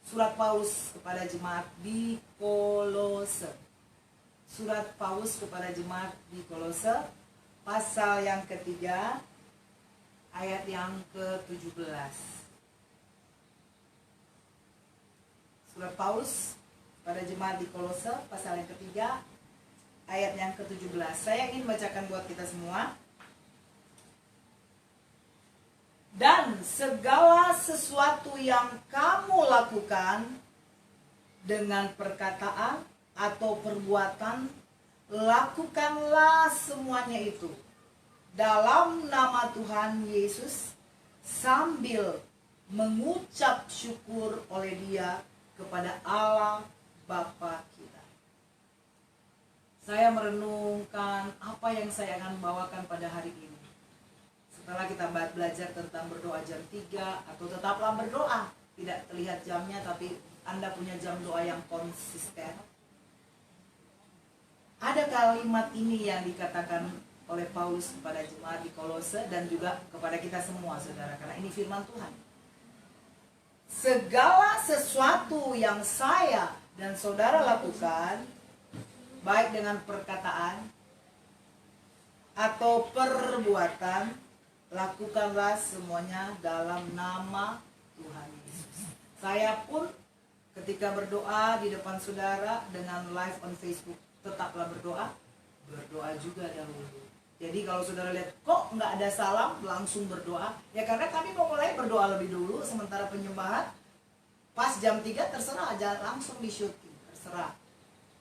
Surat Paulus kepada jemaat di Kolose. Surat Paulus kepada jemaat di Kolose, pasal yang ketiga, ayat yang ke-17. Surat Paulus pada jemaat di Kolose, pasal yang ketiga, ayat yang ke-17. Saya ingin bacakan buat kita semua. Dan segala sesuatu yang kamu lakukan dengan perkataan atau perbuatan, lakukanlah semuanya itu dalam nama Tuhan Yesus sambil mengucap syukur oleh Dia kepada Allah Bapa kita. Saya merenungkan apa yang saya akan bawakan pada hari ini. Setelah kita belajar tentang berdoa jam 3, atau tetaplah berdoa, tidak terlihat jamnya tapi Anda punya jam doa yang konsisten. Ada kalimat ini yang dikatakan oleh Paulus kepada jemaat di Kolose dan juga kepada kita semua, saudara, karena ini firman Tuhan. Segala sesuatu yang saya dan saudara lakukan, baik dengan perkataan atau perbuatan, lakukanlah semuanya dalam nama Tuhan Yesus. Saya pun ketika berdoa di depan saudara dengan live on Facebook, tetaplah berdoa juga dahulu. Jadi kalau saudara lihat kok nggak ada salam, langsung berdoa, ya karena kami mau mulai berdoa lebih dulu, sementara penyembahan pas jam 3 terserah aja, langsung di syuting, terserah.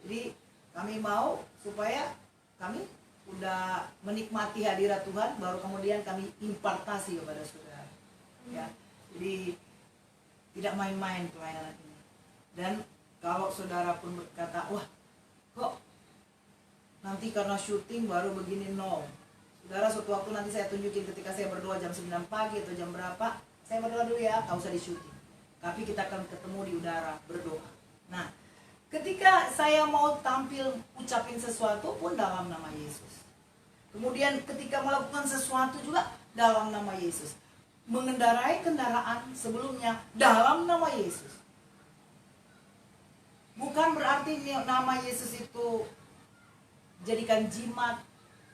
Jadi kami mau supaya kami udah menikmati hadirat Tuhan, baru kemudian kami impartasi kepada saudara. Ya, jadi tidak main-main pelayanan ini. Dan kalau saudara pun berkata, wah kok nanti karena syuting baru begini, no. Saudara, suatu waktu nanti saya tunjukin ketika saya berdoa jam 9 pagi atau jam berapa, saya berdoa dulu ya, gak usah di syuting. Tapi kita akan ketemu di udara, berdoa. Nah, ketika saya mau tampil ucapin sesuatu pun dalam nama Yesus. Kemudian ketika melakukan sesuatu juga dalam nama Yesus. Mengendarai kendaraan sebelumnya dalam nama Yesus. Bukan berarti nama Yesus itu jadikan jimat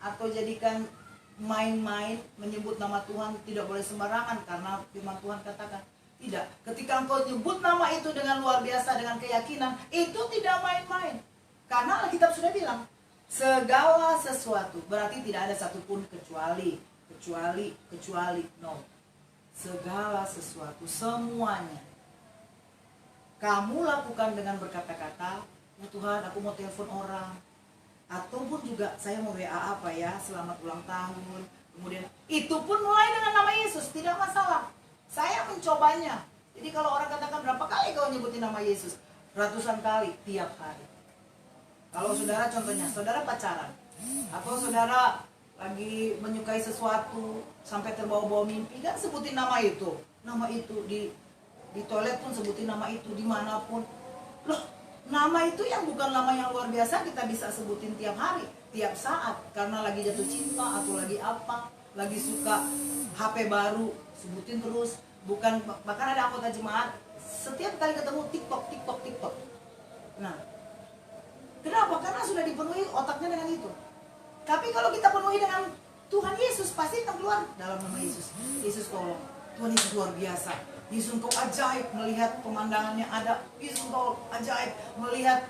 atau jadikan main-main, menyebut nama Tuhan tidak boleh sembarangan, karena firman Tuhan katakan tidak. Ketika engkau nyebut nama itu dengan luar biasa, dengan keyakinan, itu tidak main-main. Karena Alkitab sudah bilang, segala sesuatu, berarti tidak ada satupun kecuali, no. Segala sesuatu, semuanya kamu lakukan dengan berkata-kata, ya Tuhan, aku mau telepon orang, ataupun juga saya mau WA apa ya, selamat ulang tahun. Kemudian itu pun mulai dengan nama Yesus, tidak masalah. Saya mencobanya. Jadi kalau orang katakan, berapa kali kau nyebutin nama Yesus? Ratusan kali tiap hari. Kalau saudara, contohnya saudara pacaran, atau saudara lagi menyukai sesuatu sampai terbawa-bawa mimpi, kan sebutin nama itu di toilet pun sebutin nama itu, dimanapun. Loh, nama itu yang bukan nama yang luar biasa kita bisa sebutin tiap hari, tiap saat, karena lagi jatuh cinta atau lagi apa, lagi suka HP baru, sebutin terus. Bukan, bahkan ada anggota jemaat setiap kali ketemu TikTok. Nah, kenapa? Karena sudah dipenuhi otaknya dengan itu. Tapi kalau kita penuhi dengan Tuhan Yesus, pasti akan keluar dalam nama Yesus. Yesus tolong, Tuhan Yesus luar biasa, Yesus engkau ajaib, melihat pemandangannya ada. Yesus engkau ajaib, melihat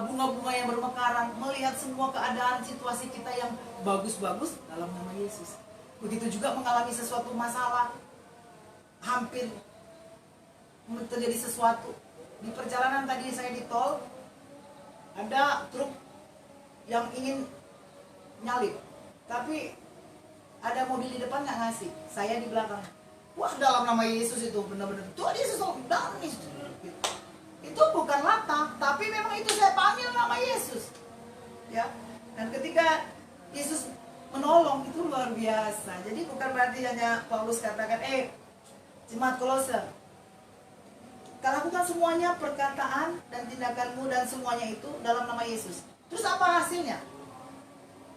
bunga-bunga yang bermekaran, melihat semua keadaan situasi kita yang bagus-bagus dalam nama Yesus. Begitu juga mengalami sesuatu masalah, hampir terjadi sesuatu di perjalanan. Tadi saya di tol, ada truk yang ingin nyalip, tapi ada mobil di depan nggak ngasih, saya di belakang. Wah, dalam nama Yesus itu benar-benar Tuhan Yesus dalam itu bukan latah, tapi memang itu saya panggil nama Yesus, ya. Dan ketika Yesus menolong, itu luar biasa. Jadi bukan berarti hanya Paulus katakan, jemaat Kolose, lakukan semuanya, perkataan dan tindakanmu dan semuanya itu dalam nama Yesus. Terus apa hasilnya?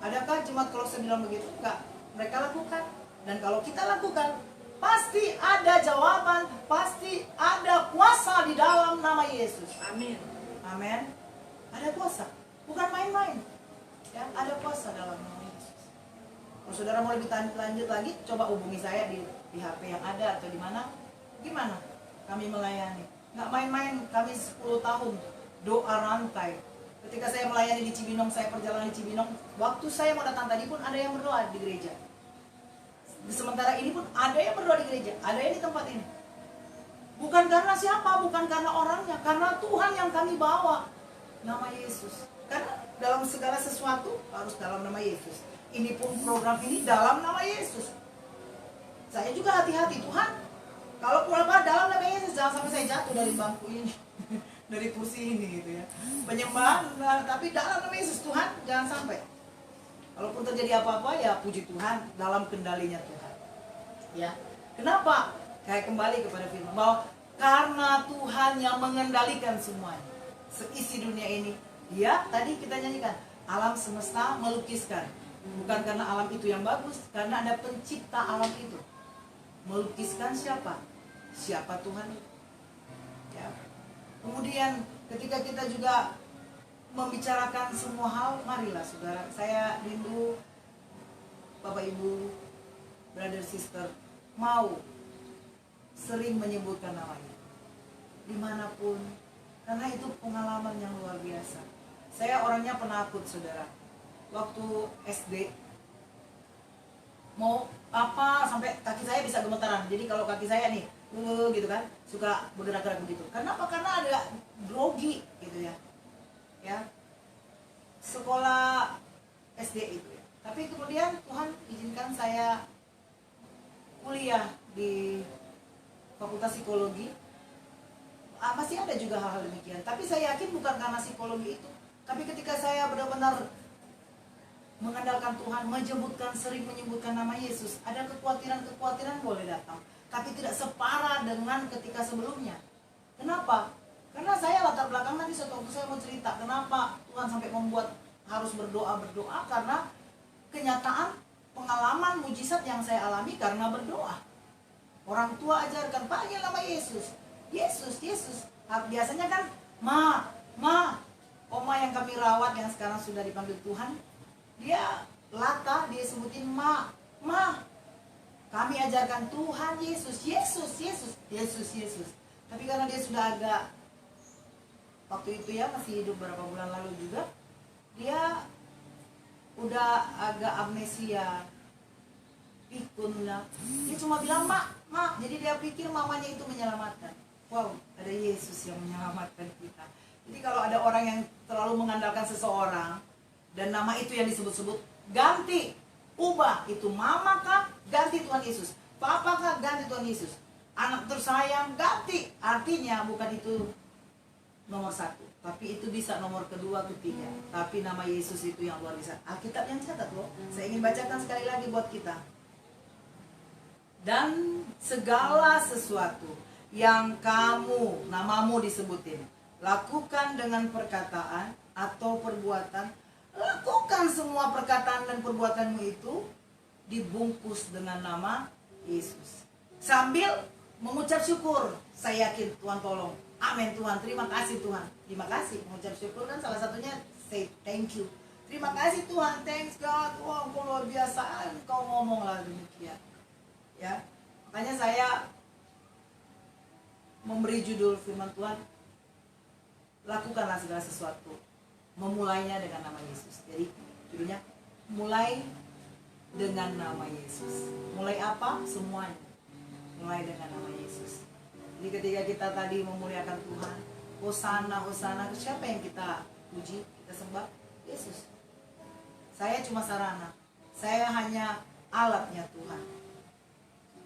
Adakah jemaat Kolose bilang begitu? Enggak. Mereka lakukan. Dan kalau kita lakukan, pasti ada jawaban, pasti ada kuasa di dalam nama Yesus. Amin. Amin. Ada kuasa, bukan main-main. Ya, ada kuasa dalam nama Yesus. Kalau saudara mau lebih lanjut lagi, coba hubungi saya di HP yang ada atau di mana. Gimana kami melayani? Nggak main-main, kami 10 tahun doa rantai. Ketika saya melayani di Cibinong, saya perjalanan di Cibinong, waktu saya mau datang tadi pun ada yang berdoa di gereja. Sementara ini pun ada yang berdoa di gereja, ada yang di tempat ini. Bukan karena siapa, bukan karena orangnya, karena Tuhan yang kami bawa, nama Yesus. Karena dalam segala sesuatu harus dalam nama Yesus. Ini pun program ini dalam nama Yesus. Saya juga hati-hati, Tuhan, kalau apa dalam nama Yesus, jangan sampai saya jatuh dari bangku ini, dari kursi ini gitu ya. Penyembahan, tapi dalam nama Yesus, Tuhan, jangan sampai. Kalaupun terjadi apa-apa, ya puji Tuhan, dalam kendalinya Tuhan. Ya, kenapa? Kayak kembali kepada firman bahwa karena Tuhan yang mengendalikan semuanya, seisi dunia ini. Dia tadi kita nyanyikan, alam semesta melukiskan. Bukan karena alam itu yang bagus, karena ada pencipta alam itu. Melukiskan siapa? Siapa Tuhan? Ya. Kemudian ketika kita juga membicarakan semua hal, marilah saudara, saya rindu Bapak Ibu, brother sister, mau sering menyebutkan namanya dimanapun, karena itu pengalaman yang luar biasa. Saya orangnya penakut saudara. Waktu SD mau apa sampai kaki saya bisa gemetaran. Jadi kalau kaki saya nih gitu kan, suka bergerak-gerak begitu. Kenapa? Karena ada grogi gitu ya. Ya. Sekolah SD itu ya. Tapi kemudian Tuhan izinkan saya kuliah di Fakultas Psikologi. Masih ada juga hal-hal demikian. Tapi saya yakin bukan karena psikologi itu. Tapi ketika saya benar-benar mengandalkan Tuhan, sering menyebutkan nama Yesus, ada kekhawatiran boleh datang, tapi tidak separah dengan ketika sebelumnya. Kenapa? Karena saya latar belakang, nanti suatu waktu saya mau cerita kenapa Tuhan sampai membuat harus berdoa, karena kenyataan pengalaman mujizat yang saya alami karena berdoa. Orang tua ajarkan, panggil nama Yesus, Yesus. Biasanya kan oma yang kami rawat yang sekarang sudah dipanggil Tuhan, dia lata, dia sebutin ma. Kami ajarkan Tuhan Yesus. Tapi karena dia sudah agak, waktu itu ya masih hidup beberapa bulan lalu juga, dia udah agak amnesia, pikun lah. Dia cuma bilang mak. Jadi dia pikir mamanya itu menyelamatkan. Wow, ada Yesus yang menyelamatkan kita. Jadi kalau ada orang yang terlalu mengandalkan seseorang dan nama itu yang disebut-sebut, ganti, ubah. Itu mama kah? Ganti Tuhan Yesus. Papa kah? Ganti Tuhan Yesus. Anak tersayang, ganti. Artinya bukan itu nomor satu, tapi itu bisa nomor kedua, ketiga. Tapi nama Yesus itu yang luar biasa. Alkitab yang catat loh. Saya ingin bacakan sekali lagi buat kita. Dan segala sesuatu yang kamu, namamu disebutin, lakukan dengan perkataan atau perbuatan, lakukan semua perkataan dan perbuatanmu itu dibungkus dengan nama Yesus. Sambil mengucap syukur. Saya yakin Tuhan tolong. Amin Tuhan, terima kasih Tuhan. Terima kasih, mengucap syukur kan salah satunya say thank you. Terima kasih Tuhan, thanks God. Wah, kau luar biasa, kau ngomonglah demikian. Ya, makanya saya memberi judul firman Tuhan, lakukanlah segala sesuatu, memulainya dengan nama Yesus. Jadi judulnya mulai dengan nama Yesus. Mulai apa? Semuanya mulai dengan nama Yesus. Jadi ketika kita tadi memuliakan Tuhan, Hosana, siapa yang kita puji, kita sembah? Yesus. Saya cuma sarana, saya hanya alatnya Tuhan.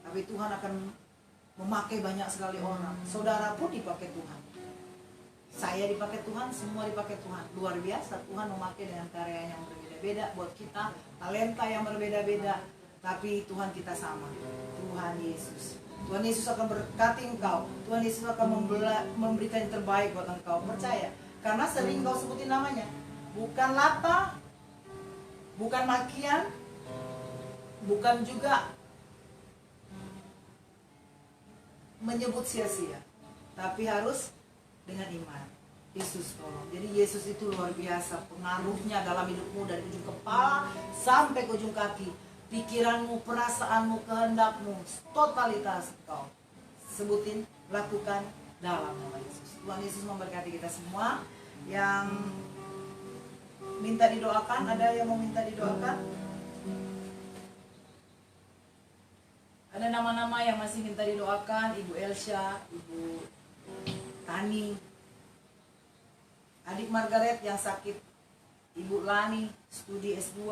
Tapi Tuhan akan memakai banyak sekali orang. Saudara pun dipakai Tuhan. Saya dipakai Tuhan, semua dipakai Tuhan. Luar biasa, Tuhan memakai dengan karya yang berbeda-beda buat kita, talenta yang berbeda-beda. Tapi Tuhan kita sama, Tuhan Yesus. Tuhan Yesus akan berkati engkau. Tuhan Yesus akan memberikan yang terbaik buat engkau. Percaya, karena sering kau sebutin namanya. Bukan lata, bukan makian, bukan juga menyebut sia-sia, tapi harus dengan iman. Yesus tolong. Jadi Yesus itu luar biasa pengaruhnya dalam hidupmu dari ujung kepala sampai ke ujung kaki. Pikiranmu, perasaanmu, kehendakmu, totalitas kau sebutin, lakukan dalam nama Yesus. Tuhan Yesus memberkati kita semua. Yang minta didoakan, ada yang mau minta didoakan? Ada nama-nama yang masih minta didoakan, Ibu Elsha, Ibu Tani, adik Margaret yang sakit, Ibu Lani studi S2,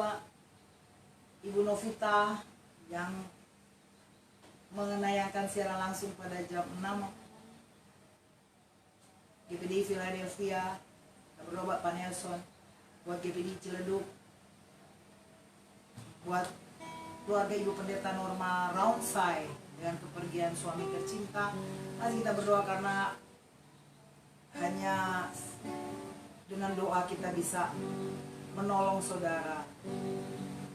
Ibu Novita yang mengenayangkan siaran langsung pada jam 6, GPD Philadelphia, berdoa Pak Nelson, buat GPD Ciledug, buat keluarga Ibu Pendeta Norma Roundside dengan kepergian suami tercinta. Mari kita berdoa karena hanya dengan doa kita bisa menolong saudara.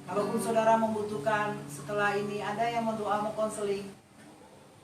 Kalaupun saudara membutuhkan setelah ini, ada yang mau doa, mau konseling,